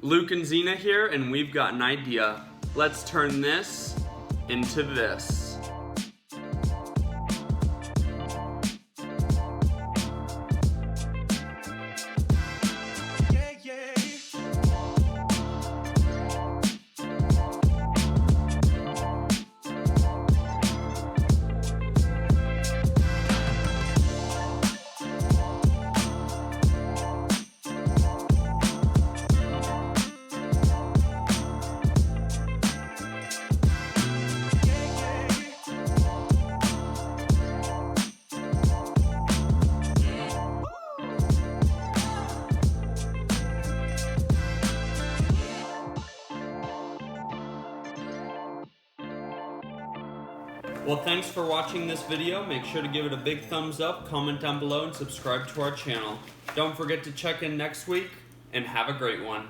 Luke and Zena here, and we've got an idea. Let's turn this into this. Well, thanks for watching this video. Make sure to give it a big thumbs up, comment down below, and subscribe to our channel. Don't forget to check in next week, and have a great one.